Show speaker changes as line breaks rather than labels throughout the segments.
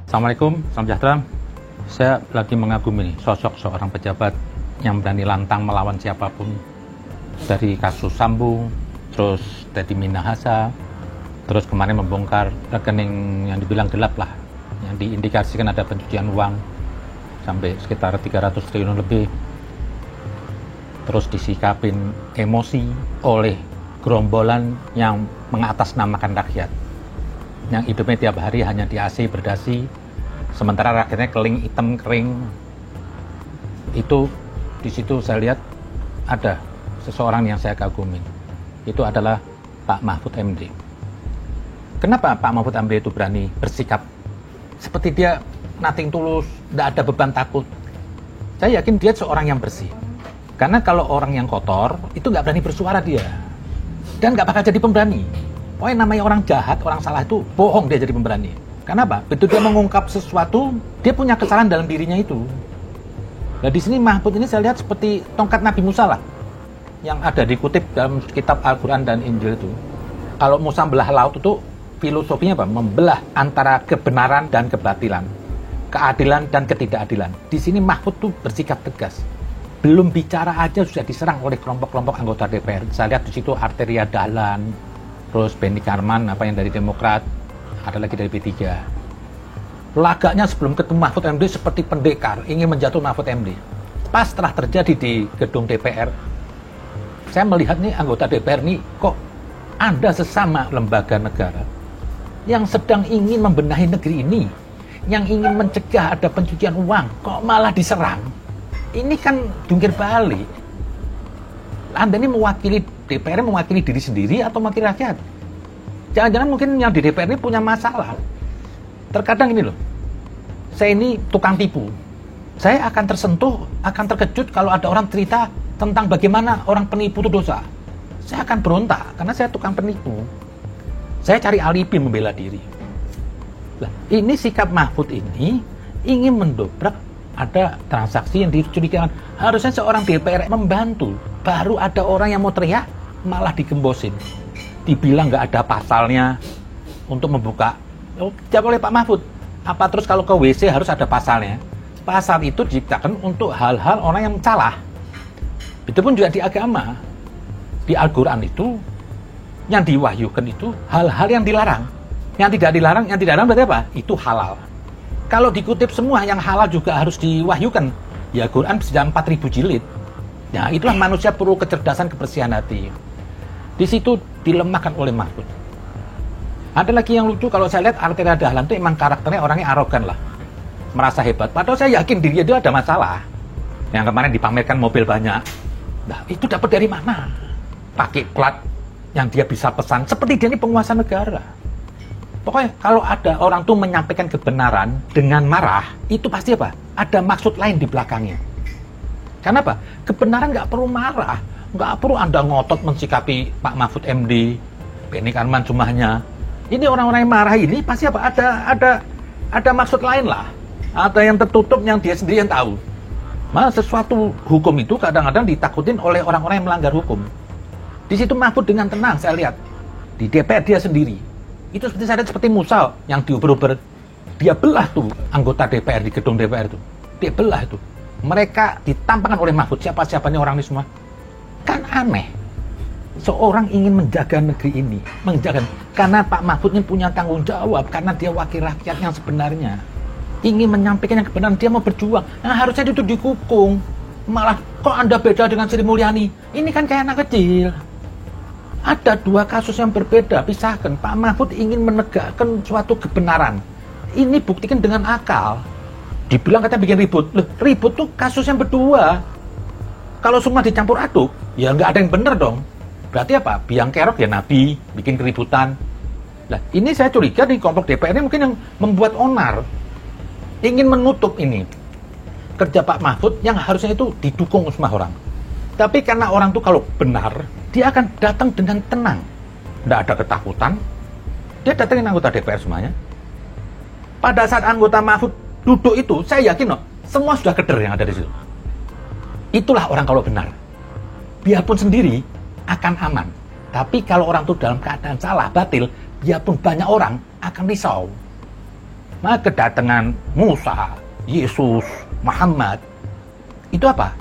Assalamualaikum, salam sejahtera. Saya lagi mengagumi sosok seorang pejabat yang berani lantang melawan siapapun. Dari kasus Sambo, terus Teddy Minahasa, terus kemarin membongkar rekening yang dibilang gelap lah, yang diindikasikan ada pencucian uang sampai sekitar 300 triliun lebih. Terus disikapin emosi oleh gerombolan yang mengatasnamakan rakyat, yang hidupnya tiap hari hanya di AC berdasi, sementara rakyatnya keling hitam kering. Itu di situ saya lihat ada seseorang yang saya kagumi. Itu adalah Pak Mahfud MD. Kenapa Pak Mahfud MD itu berani bersikap seperti dia nothing tulus, tidak ada beban takut? Saya yakin dia seorang yang bersih. Karena kalau orang yang kotor itu nggak berani bersuara dia, dan nggak bakal jadi pemberani. Pokoknya namanya orang jahat, orang salah itu bohong dia jadi pemberani. Kenapa? Betul dia mengungkap sesuatu, dia punya kesalahan dalam dirinya itu. Nah di sini Mahfud ini saya lihat seperti tongkat Nabi Musa lah, yang ada dikutip dalam kitab Al-Quran dan Injil itu. Kalau Musa belah laut itu filosofinya apa? Membelah antara kebenaran dan kebatilan, keadilan dan ketidakadilan. Di sini Mahfud tuh bersikap tegas. Belum bicara aja sudah diserang oleh kelompok-kelompok anggota DPR. Saya lihat di situ Arteria Dahlan, terus Benny Karman, apa yang dari Demokrat, ada lagi dari P3. Lagaknya sebelum ketemu Mahfud MD seperti pendekar, ingin menjatuh Mahfud MD. Pas setelah terjadi di gedung DPR, saya melihat nih anggota DPR nih, kok ada sesama lembaga negara yang sedang ingin membenahi negeri ini, yang ingin mencegah ada pencucian uang, kok malah diserang. Ini kan jungkir balik. Anda ini mewakili DPR, mewakili diri sendiri atau mewakili rakyat? Jangan-jangan mungkin yang di DPR ini punya masalah. Terkadang ini loh, saya ini tukang tipu. Saya akan tersentuh, akan terkejut kalau ada orang cerita tentang bagaimana orang penipu itu dosa. Saya akan berontak karena saya tukang penipu. Saya cari alibi membela diri. Nah, ini sikap Mahfud ini ingin mendobrak ada transaksi yang dicurigakan. Harusnya seorang DPR membantu. Baru ada orang yang mau teriak, malah digembosin. Dibilang nggak ada pasalnya untuk membuka. Jawab oleh Pak Mahfud. Apa terus kalau ke WC harus ada pasalnya? Pasal itu diciptakan untuk hal-hal orang yang salah. Itu pun juga di agama. Di Al-Quran itu, yang diwahyukan itu hal-hal yang dilarang. Yang tidak dilarang, yang tidak dilarang berarti apa? Itu halal. Kalau dikutip semua yang halal juga harus diwahyukan. Ya Quran sudah 4.000 jilid. Ya itulah manusia perlu kecerdasan, kebersihan hati. Di situ dilemahkan oleh Mahfud. Ada lagi yang lucu kalau saya lihat Arteria Dahlan itu emang karakternya orangnya arogan lah. Merasa hebat. Padahal saya yakin dirinya dia ada masalah. Yang kemarin dipamerkan mobil banyak. Nah itu dapat dari mana? Pakai plat yang dia bisa pesan. Seperti dia ini penguasa negara. Pokoknya kalau ada orang tuh menyampaikan kebenaran dengan marah, itu pasti apa? Ada maksud lain di belakangnya. Karena apa? Kebenaran nggak perlu marah, nggak perlu Anda ngotot mensikapi Pak Mahfud MD, Benny Karman jumlahnya. Ini orang-orang yang marah ini pasti apa? Ada maksud lain lah. Ada yang tertutup yang dia sendiri yang tahu. Malah sesuatu hukum itu kadang-kadang ditakutin oleh orang-orang yang melanggar hukum. Di situ Mahfud dengan tenang saya lihat di DPR dia sendiri. Itu seperti saya lihat seperti Musa yang diuber-uber. Dia belah tuh anggota DPR di gedung DPR itu. Dia belah itu. Mereka ditampakkan oleh Mahfud. Siapa-siapanya orang ini semua. Kan aneh. Seorang ingin menjaga negeri ini. Menjaga. Karena Pak Mahfud ini punya tanggung jawab. Karena dia wakil rakyat yang sebenarnya. Ingin menyampaikan yang kebenaran. Dia mau berjuang. Nah harusnya itu dikukung. Malah kok Anda beda dengan Sri Mulyani. Ini kan kayak anak kecil. Ada dua kasus yang berbeda, pisahkan. Pak Mahfud ingin menegakkan suatu kebenaran. Ini buktikan dengan akal. Dibilang katanya bikin ribut. Loh, ribut tuh kasus yang berdua. Kalau semua dicampur aduk, ya nggak ada yang benar dong. Berarti apa? Biang kerok ya Nabi, bikin keributan. Nah, ini saya curiga di kelompok DPR ini mungkin yang membuat onar. Ingin menutup ini. Kerja Pak Mahfud yang harusnya itu didukung semua orang. Tapi karena orang tuh kalau benar, dia akan datang dengan tenang. Tidak ada ketakutan. Dia datangin anggota DPR semuanya. Pada saat anggota Mahfud duduk itu, saya yakin loh, semua sudah keder yang ada di situ. Itulah orang kalau benar. Biarpun sendiri, akan aman. Tapi kalau orang itu dalam keadaan salah, batil, biarpun banyak orang, akan risau. Maka kedatangan Musa, Yesus, Muhammad itu apa?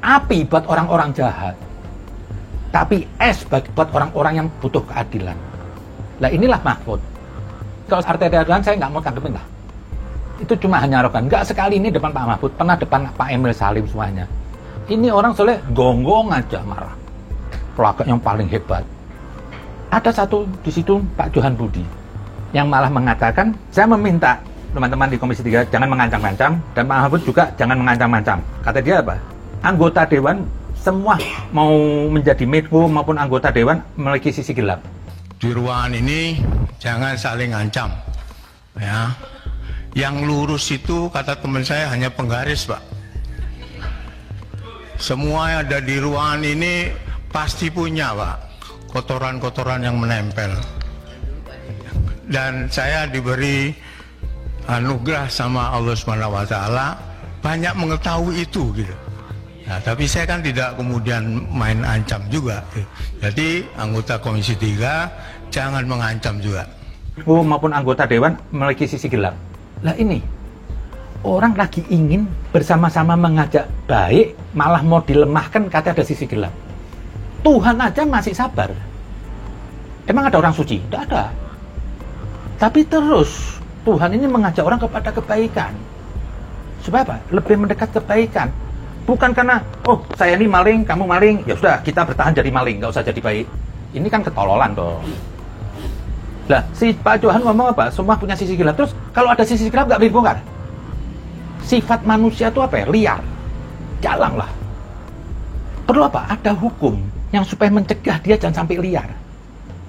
Api buat orang-orang jahat, tapi es buat orang-orang yang butuh keadilan. Lah inilah Mahfud. Kalau arti keadilan saya nggak mau tanggepin lah. Itu cuma hanya arogan. Nggak sekali ini depan Pak Mahfud, pernah depan Pak Emil Salim semuanya. Ini orang soleh gonggong aja marah. Pelagak yang paling hebat. Ada satu di situ Pak Johan Budi yang malah mengatakan, saya meminta teman-teman di Komisi 3 jangan mengancam-ancam, dan Pak Mahfud juga jangan mengancam-ancam. Kata dia apa? Anggota Dewan semua mau menjadi Menko maupun anggota Dewan memiliki sisi gelap.
Di ruangan ini jangan saling ancam. Ya. Yang lurus itu kata teman saya hanya penggaris, Pak. Semua yang ada di ruangan ini pasti punya, Pak, kotoran-kotoran yang menempel. Dan saya diberi anugerah sama Allah SWT banyak mengetahui itu gitu. Nah, tapi saya kan tidak kemudian main ancam juga. Jadi anggota Komisi 3 jangan mengancam juga.
Maupun anggota Dewan memiliki sisi gelap. Lah ini orang lagi ingin bersama-sama mengajak baik, malah mau dilemahkan kata ada sisi gelap. Tuhan aja masih sabar. Emang ada orang suci? Tidak ada. Tapi terus Tuhan ini mengajak orang kepada kebaikan. Supaya apa? Lebih mendekat kebaikan. Bukan karena, oh saya ini maling, kamu maling, ya sudah kita bertahan jadi maling, nggak usah jadi baik. Ini kan ketololan dong. Lah si Pak Johan ngomong apa? Semua punya sisi gelap. Terus kalau ada sisi gelap nggak boleh dibongkar. Sifat manusia itu apa ya? Liar. Jalang lah. Perlu apa? Ada hukum yang supaya mencegah dia jangan sampai liar.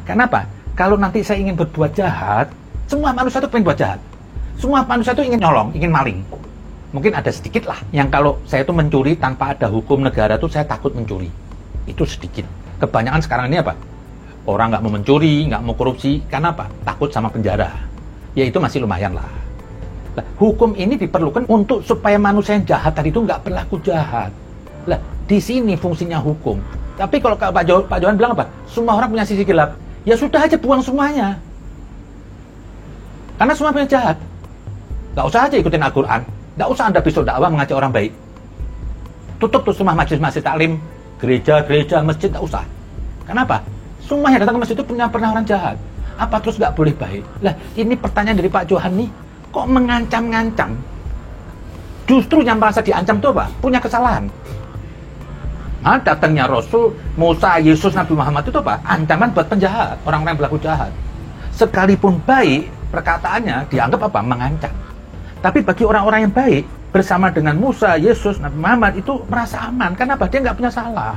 Kenapa? Kalau nanti saya ingin berbuat jahat, semua manusia itu pengen buat jahat. Semua manusia itu ingin nyolong, ingin maling. Mungkin ada sedikit lah yang kalau saya itu mencuri tanpa ada hukum negara itu saya takut mencuri. Itu sedikit. Kebanyakan sekarang ini apa? Orang nggak mau mencuri, nggak mau korupsi. Karena apa? Takut sama penjara. Ya itu masih lumayan lah. Nah, hukum ini diperlukan untuk supaya manusia yang jahat tadi itu nggak berlaku jahat. Lah, di sini fungsinya hukum. Tapi kalau Pak Johan bilang apa? Semua orang punya sisi gelap. Ya sudah aja buang semuanya. Karena semua punya jahat. Nggak usah aja ikutin Al-Quran. Nggak usah Anda besok dakwah mengajak orang baik. Tutup tuh semua majelis-majelis taklim, gereja-gereja, masjid, nggak usah. Kenapa? Semua yang datang ke masjid itu pernah orang jahat. Apa terus nggak boleh baik? Lah, ini pertanyaan dari Pak Johan nih, kok mengancam-ngancam? Justru yang merasa diancam itu apa? Punya kesalahan. Nah, datangnya Rasul, Musa, Yesus, Nabi Muhammad itu apa? Ancaman buat penjahat, orang-orang yang berlaku jahat. Sekalipun baik, perkataannya dianggap apa? Mengancam. Tapi bagi orang-orang yang baik, bersama dengan Musa, Yesus, Nabi Muhammad itu merasa aman. Kenapa? Dia nggak punya salah.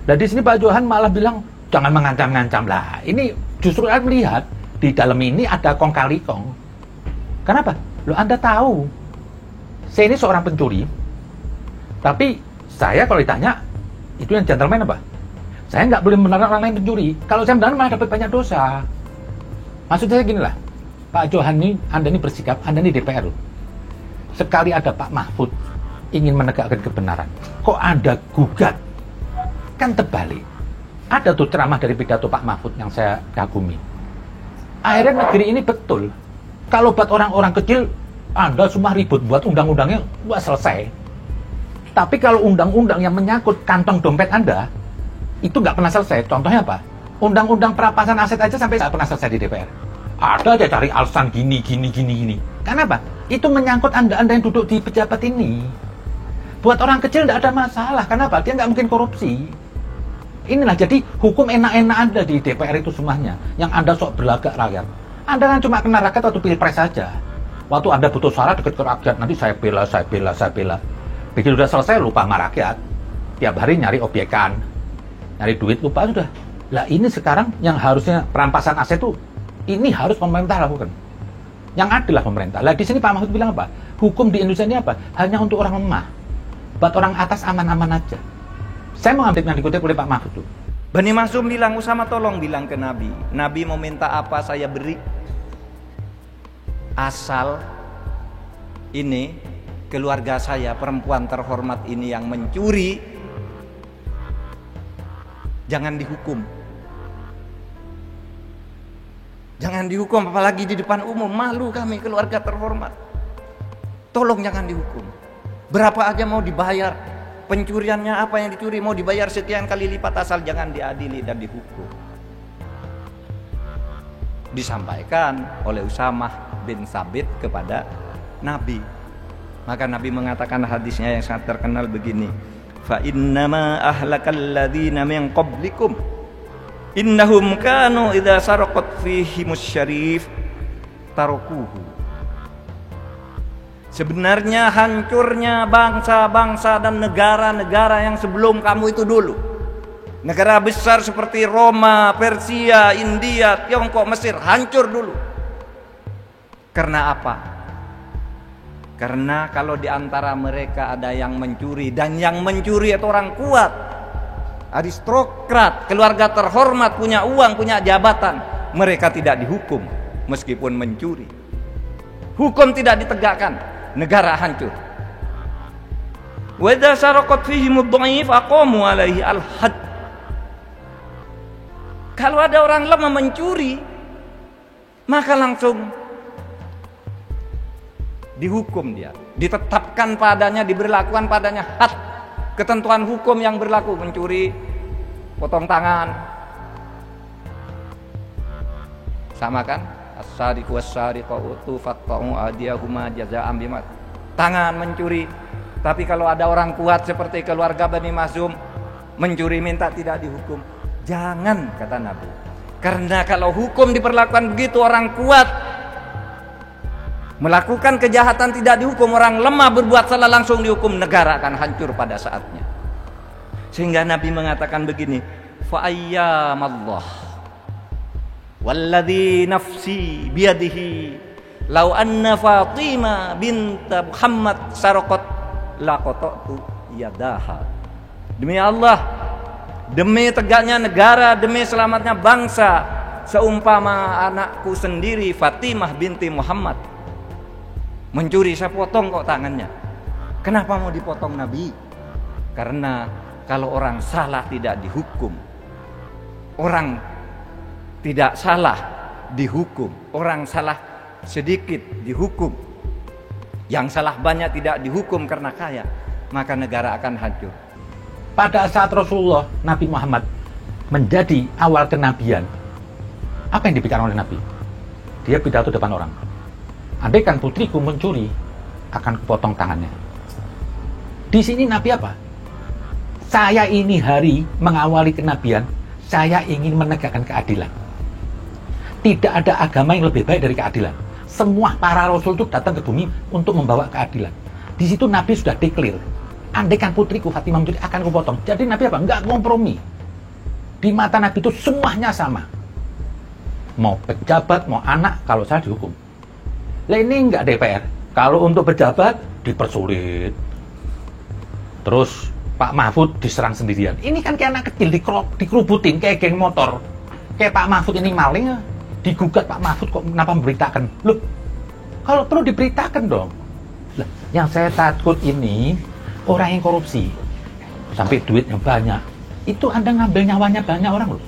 Dan di sini Pak Johan malah bilang, jangan mengancam-ngancam lah. Ini justru Anda melihat, di dalam ini ada kong kali kong. Kenapa? Loh, Anda tahu, saya ini seorang pencuri, tapi saya kalau ditanya, itu yang gentleman apa? Saya nggak boleh melarang orang lain pencuri. Kalau saya melarang malah dapat banyak dosa. Maksud saya gini lah, Pak Johan ini, Anda ini bersikap, Anda ini DPR loh. Sekali ada Pak Mahfud ingin menegakkan kebenaran, kok Anda gugat? Kan terbalik. Ada tuh ceramah dari pidato Pak Mahfud yang saya kagumi. Akhirnya negeri ini betul. Kalau buat orang-orang kecil, Anda semua ribut buat undang-undangnya, wah selesai. Tapi kalau undang-undang yang menyangkut kantong dompet Anda, itu nggak pernah selesai. Contohnya apa? Undang-undang perampasan aset aja sampai nggak pernah selesai di DPR. Ada aja cari alasan gini. Kenapa? Itu menyangkut Anda yang duduk di pejabat ini. Buat orang kecil nggak ada masalah. Kenapa? Dia nggak mungkin korupsi. Inilah jadi hukum enak-enak Anda di DPR itu semuanya. Yang Anda sok berlagak rakyat. Anda kan cuma kena rakyat waktu pilpres saja. Waktu Anda butuh suara dekat ke rakyat, nanti saya bela. Begitu sudah selesai lupa sama rakyat. Tiap hari nyari obyekan, nyari duit, lupa sudah. Lah ini sekarang yang harusnya perampasan aset itu, ini harus pemerintah lakukan. Yang adil lah pemerintah. Lah di sini Pak Mahfud bilang apa? Hukum di Indonesia ini apa? Hanya untuk orang lemah. Buat orang atas aman-aman aja. Saya mau ambil yang dikutip oleh Pak Mahfud itu.
Bani Maksum bilang, Usama tolong bilang ke Nabi. Nabi mau minta apa saya beri. Asal ini keluarga saya, perempuan terhormat ini yang mencuri, jangan dihukum. Jangan dihukum, apalagi di depan umum. Malu kami, keluarga terhormat. Tolong jangan dihukum. Berapa aja mau dibayar, pencuriannya apa yang dicuri mau dibayar sekian kali lipat, asal jangan diadili dan dihukum. Disampaikan oleh Usamah bin Sabit kepada Nabi. Maka Nabi mengatakan hadisnya yang sangat terkenal begini, fa innama ahlakal ladzina min qablikum innahum kanu idza saraqat fihimus syarif tarukuhu. Sebenarnya hancurnya bangsa-bangsa dan negara-negara yang sebelum kamu itu dulu, negara besar seperti Roma, Persia, India, Tiongkok, Mesir, hancur dulu. Karena apa? Karena kalau di antara mereka ada yang mencuri, dan yang mencuri itu orang kuat, aristokrat, keluarga terhormat, punya uang, punya jabatan, mereka tidak dihukum meskipun mencuri. Hukum tidak ditegakkan, negara hancur. Wa idza saraqat fihim ad-dha'if aqamu alaihi al-hadd. Kalau ada orang lemah mencuri, maka langsung dihukum dia, ditetapkan padanya, diberlakukan padanya had, ketentuan hukum yang berlaku. Mencuri, potong tangan, sama kan? As-sariqu was-sariqatu faqta'u adiyahuma jazaa'an bima. Tangan mencuri. Tapi kalau ada orang kuat seperti keluarga Bani Makhzum mencuri minta tidak dihukum. Jangan, kata Nabi. Karena kalau hukum diperlakukan begitu, orang kuat melakukan kejahatan tidak dihukum, orang lemah berbuat salah langsung dihukum, negara akan hancur pada saatnya. Sehingga Nabi mengatakan begini, fa ayyamallah walladzi nafsi biyadihi law anna Fatimah binta Muhammad saraqat laqata'tu yadaha. Demi Allah, demi tegaknya negara, demi selamatnya bangsa, seumpama anakku sendiri Fatimah binti Muhammad mencuri, saya potong kok tangannya. Kenapa mau dipotong Nabi? Karena kalau orang salah tidak dihukum, orang tidak salah dihukum, orang salah sedikit dihukum, yang salah banyak tidak dihukum karena kaya, maka negara akan hancur.
Pada saat Rasulullah Nabi Muhammad menjadi awal kenabian, apa yang dibicarakan oleh Nabi? Dia pidato depan orang. Andaikan putriku mencuri, akan kupotong tangannya. Di sini Nabi apa? Saya ini hari mengawali kenabian, saya ingin menegakkan keadilan. Tidak ada agama yang lebih baik dari keadilan. Semua para rasul itu datang ke bumi untuk membawa keadilan. Di situ Nabi sudah declare, andaikan putriku Fatimah mencuri, akan kupotong. Jadi Nabi apa? Enggak kompromi. Di mata Nabi itu semuanya sama. Mau pejabat, mau anak, kalau saya dihukum. Lah ini enggak DPR. Kalau untuk pejabat dipersulit. Terus Pak Mahfud diserang sendirian. Ini kan kayak anak kecil dikerubutin kayak geng motor. Kayak Pak Mahfud ini maling, digugat Pak Mahfud kok kenapa memberitakan? Loh, kalau perlu diberitakan dong. Lah, yang saya takut ini orang yang korupsi sampai duitnya banyak. Itu Anda ngambil nyawanya banyak orang loh.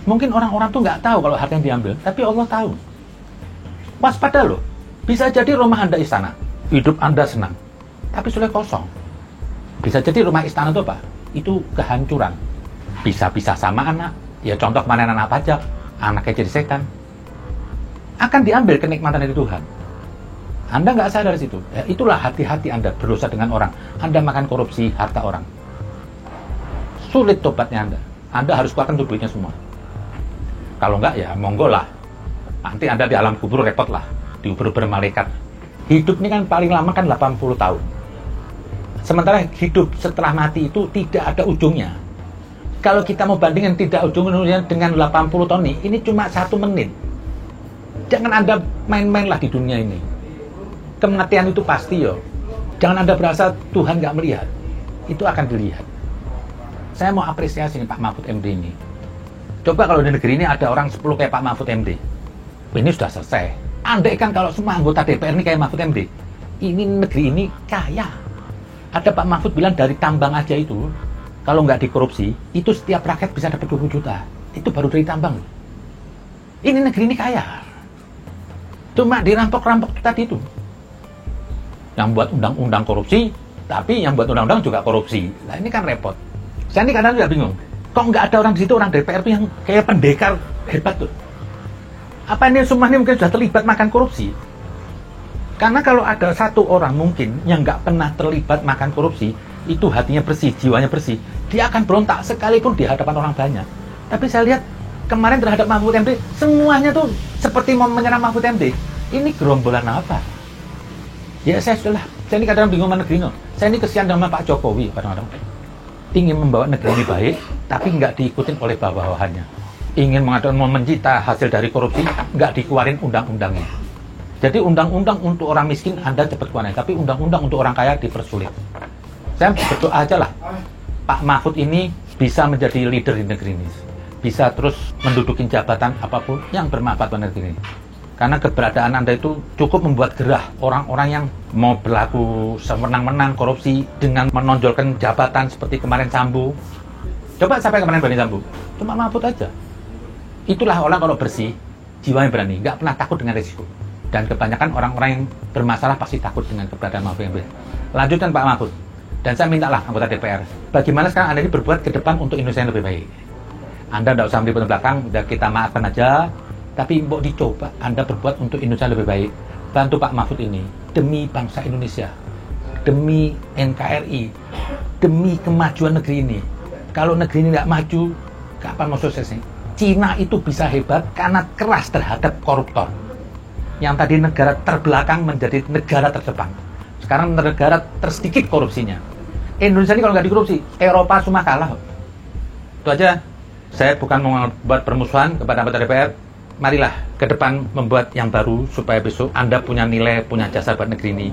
Mungkin orang-orang tuh nggak tahu kalau harta yang diambil, tapi Allah tahu. Waspada loh, bisa jadi rumah Anda istana, hidup Anda senang, tapi sudah kosong. Bisa jadi rumah istana itu apa? Itu kehancuran. Bisa-bisa sama anak, ya contoh kemarin anak pajak, anaknya jadi setan. Akan diambil kenikmatan dari Tuhan. Anda nggak sadar situ. Ya, itulah hati-hati Anda berdosa dengan orang. Anda makan korupsi harta orang. Sulit tobatnya Anda. Anda harus keluarkan duitnya semua. Kalau nggak ya monggo lah. Nanti Anda di alam kubur repot lah, diuber-uber malaikat. Hidup ini kan paling lama kan 80 tahun. Sementara hidup setelah mati itu tidak ada ujungnya. Kalau kita mau bandingkan tidak ujungnya dengan 80 tahun ini cuma 1 menit. Jangan Anda main-mainlah di dunia ini. Kematian itu pasti yo. Jangan Anda berasa Tuhan nggak melihat. Itu akan dilihat. Saya mau apresiasi nih Pak Mahfud MD ini. Coba kalau di negeri ini ada orang 10 kayak Pak Mahfud MD. Ini sudah selesai. Andaikan kalau semua anggota DPR ini kayak Mahfud MD, ini negeri ini kaya. Ada Pak Mahfud bilang dari tambang aja itu, kalau nggak dikorupsi, itu setiap rakyat bisa dapat 20 juta. Itu baru dari tambang. Ini negeri ini kaya. Cuma dirampok-rampok tadi itu. Yang buat undang-undang korupsi, tapi yang buat undang-undang juga korupsi. Nah ini kan repot. Saya ini kadang juga bingung. Kok nggak ada orang di situ, orang DPR itu yang kayak pendekar hebat tuh? Apa ini semua ini mungkin sudah terlibat makan korupsi? Karena kalau ada satu orang mungkin yang nggak pernah terlibat makan korupsi, itu hatinya bersih, jiwanya bersih, dia akan berontak sekalipun di hadapan orang banyak. Tapi saya lihat kemarin terhadap Mahfud MD, semuanya tuh seperti mau menyerang Mahfud MD. Ini gerombolan apa? Ya saya sudah, saya ini kadang bingung sama negeri ini. Saya ini kesian sama Pak Jokowi kadang-kadang. Ingin membawa negeri ini baik, tapi nggak diikutin oleh bawah-bawahannya. Ingin mengatakan mau mencipta hasil dari korupsi, nggak dikeluarin undang-undangnya. Jadi undang-undang untuk orang miskin Anda cepat keluarin, tapi undang-undang untuk orang kaya dipersulit. Saya berdoa aja lah, Pak Mahfud ini bisa menjadi leader di negeri ini. Bisa terus menduduki jabatan apapun yang bermanfaat buat negeri ini. Karena keberadaan Anda itu cukup membuat gerah orang-orang yang mau berlaku semenang-menang korupsi dengan menonjolkan jabatan seperti kemarin Sambo. Coba sampai kemarin berani Sambo, cuma Mahfud aja. Itulah orang kalau bersih, jiwanya berani, nggak pernah takut dengan risiko. Dan kebanyakan orang-orang yang bermasalah pasti takut dengan keberadaan Mahfud MD. Lanjutkan Pak Mahfud. Dan saya mintalah anggota DPR, bagaimana sekarang Anda ini berbuat ke depan untuk Indonesia yang lebih baik. Anda tidak usah meliput belakang, udah kita maafkan aja. Tapi mau dicoba Anda berbuat untuk Indonesia lebih baik. Bantu Pak Mahfud ini demi bangsa Indonesia, demi NKRI, demi kemajuan negeri ini. Kalau negeri ini nggak maju, kapan mau suksesnya? Cina itu bisa hebat karena keras terhadap koruptor. Yang tadi negara terbelakang menjadi negara terdepan. Sekarang negara tersedikit korupsinya. Indonesia ini kalau nggak dikorupsi, Eropa semua kalah. Itu aja. Saya bukan membuat permusuhan kepada anggota DPR. Marilah ke depan membuat yang baru supaya besok Anda punya nilai, punya jasa buat negeri ini.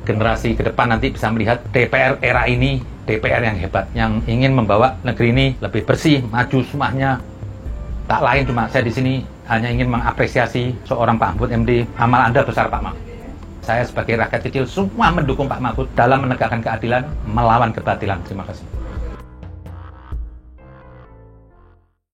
Generasi ke depan nanti bisa melihat DPR era ini, DPR yang hebat, yang ingin membawa negeri ini lebih bersih, maju semuanya. Tak lain cuma saya di sini hanya ingin mengapresiasi seorang Pak Mahfud MD. Amal Anda besar Pak Mahfud. Saya sebagai rakyat kecil semua mendukung Pak Mahfud dalam menegakkan keadilan, melawan kebatilan. Terima kasih.